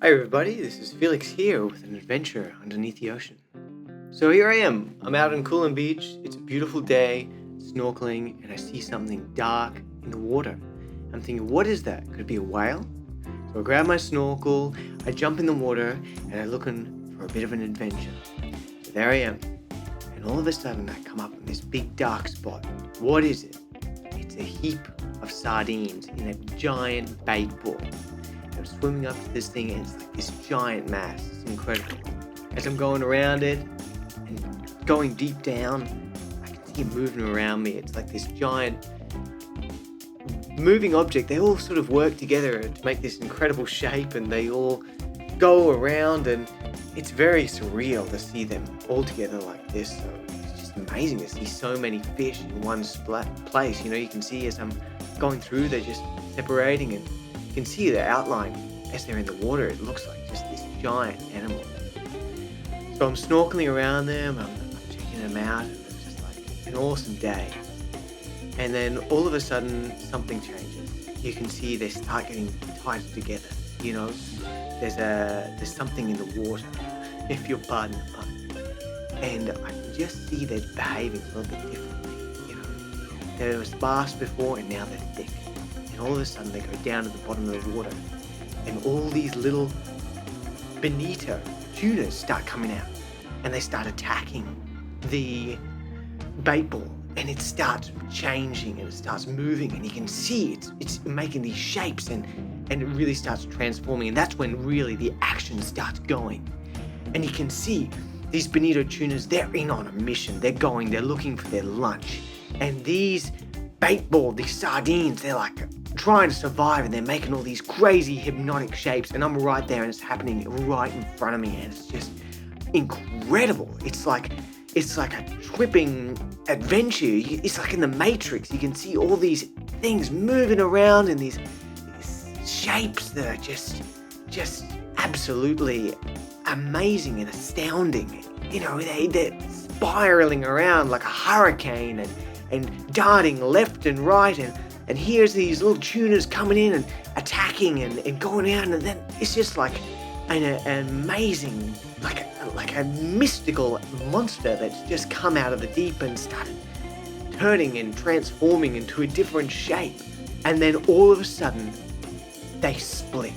Hi everybody, this is Felix here with an adventure underneath the ocean. So here I am, I'm out on Coolum Beach, it's a beautiful day, snorkeling, and I see something dark in the water. I'm thinking, what is that? Could it be a whale? So I grab my snorkel, I jump in the water, and I'm looking for a bit of an adventure. So there I am, and all of a sudden I come up in this big dark spot. What is it? It's a heap of sardines in a giant bait ball. I'm swimming up to this thing and it's like this giant mass. It's incredible. As I'm going around it and going deep down, I can see it moving around me. It's like this giant moving object. They all sort of work together to make this incredible shape, and they all go around, and it's very surreal to see them all together like this. So it's just amazing to see so many fish in one place. You can see as I'm going through, they're just separating, and you can see the outline as they're in the water. It looks like just this giant animal. So I'm snorkeling around them, I'm checking them out, and it's just like an awesome day. And then all of a sudden, something changes. You can see they start getting tighter together. There's something in the water, if you'll pardon the pun. And I can just see they're behaving a little bit differently. They were sparse before, and now they're thick. And all of a sudden they go down to the bottom of the water, and all these little bonito tunas start coming out, and they start attacking the bait ball, and it starts changing and it starts moving, and you can see it's making these shapes, and it really starts transforming, and that's when really the action starts going. And you can see these bonito tunas, they're in on a mission. They're looking for their lunch, and these bait ball, these sardines, they're like trying to survive, and they're making all these crazy hypnotic shapes, and I'm right there, and it's happening right in front of me, and it's just incredible. It's like a tripping adventure. It's like in the Matrix. You can see all these things moving around in these shapes that are just absolutely amazing and astounding. They're spiraling around like a hurricane, and darting left and right, and here's these little tunas coming in and attacking and going out, and then it's just like an amazing, like a mystical monster that's just come out of the deep and started turning and transforming into a different shape. And then all of a sudden, they split.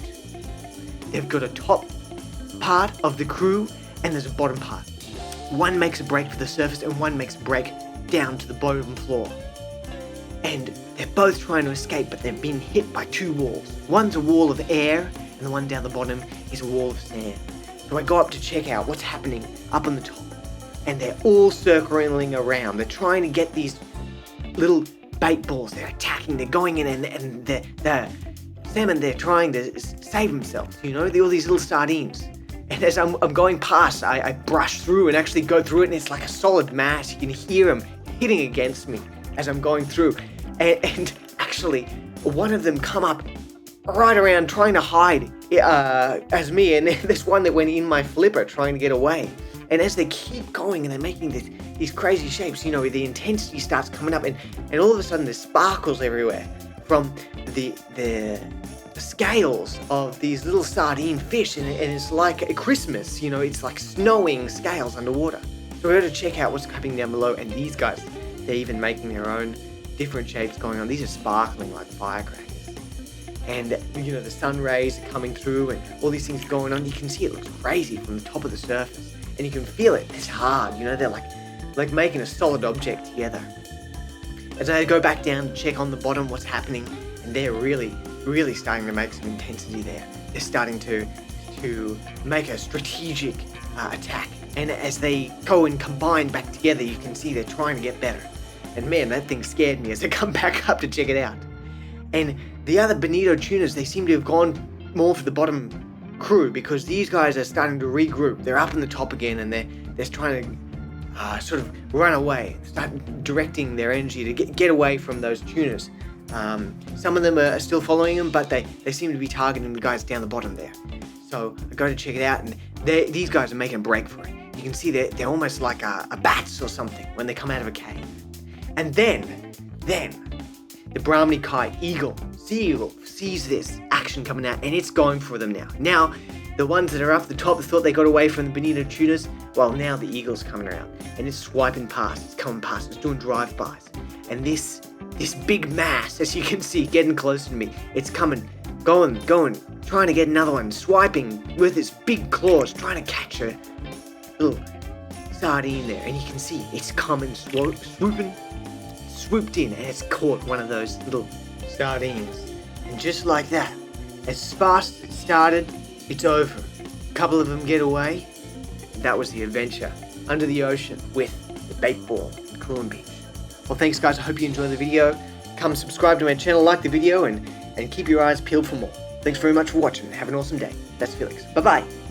They've got a top part of the crew, and there's a bottom part. One makes a break for the surface, and one makes a break down to the bottom floor. And they're both trying to escape, but they've been hit by two walls. One's a wall of air, and the one down the bottom is a wall of sand. So I go up to check out what's happening up on the top, and they're all circling around. They're trying to get these little bait balls. They're attacking, they're going in, and the salmon, they're trying to save themselves, all these little sardines. And as I'm going past, I brush through and actually go through it, and it's like a solid mass. You can hear them hitting against me as I'm going through. And actually, one of them come up right around trying to hide as me, and there's one that went in my flipper trying to get away. And as they keep going and they're making these crazy shapes, the intensity starts coming up, and all of a sudden there's sparkles everywhere from the scales of these little sardine fish, and it's like a Christmas, it's like snowing scales underwater. So we're going to check out what's happening down below, and these guys, they're even making their own different shapes going on. These are sparkling like firecrackers. And, the sun rays are coming through, and all these things going on. You can see it looks crazy from the top of the surface, and you can feel it. It's hard, they're like making a solid object together. As I go back down to check on the bottom what's happening, and they're really, really starting to make some intensity there. They're starting to make a strategic attack. And as they go and combine back together, you can see they're trying to get better. And man, that thing scared me as I come back up to check it out. And the other bonito tunas, they seem to have gone more for the bottom crew, because these guys are starting to regroup. They're up on the top again, and they're trying to sort of run away, start directing their energy to get away from those tunas. Some of them are still following them, but they seem to be targeting the guys down the bottom there. So I go to check it out, and these guys are making a break for it. You can see they're almost like a bats or something when they come out of a cave. And then the Brahminy kite, sea eagle, sees this action coming out, and it's going for them now. Now, The ones that are up the top thought they got away from the bonito tunas. Well, now the eagle's coming around and it's swiping past. It's coming past. It's doing drive-bys. And this big mass, as you can see, getting closer to me. It's coming, going, trying to get another one, swiping with its big claws, trying to catch a little sardine there. And you can see it's coming, swooped in, and it's caught one of those little sardines. And just like that, as fast as it started, it's over. A couple of them get away. And that was the adventure under the ocean with the bait ball and Coolum Beach. Well, thanks guys, I hope you enjoyed the video. Come subscribe to my channel, like the video, and keep your eyes peeled for more. Thanks very much for watching. Have an awesome day. That's Felix. Bye-bye.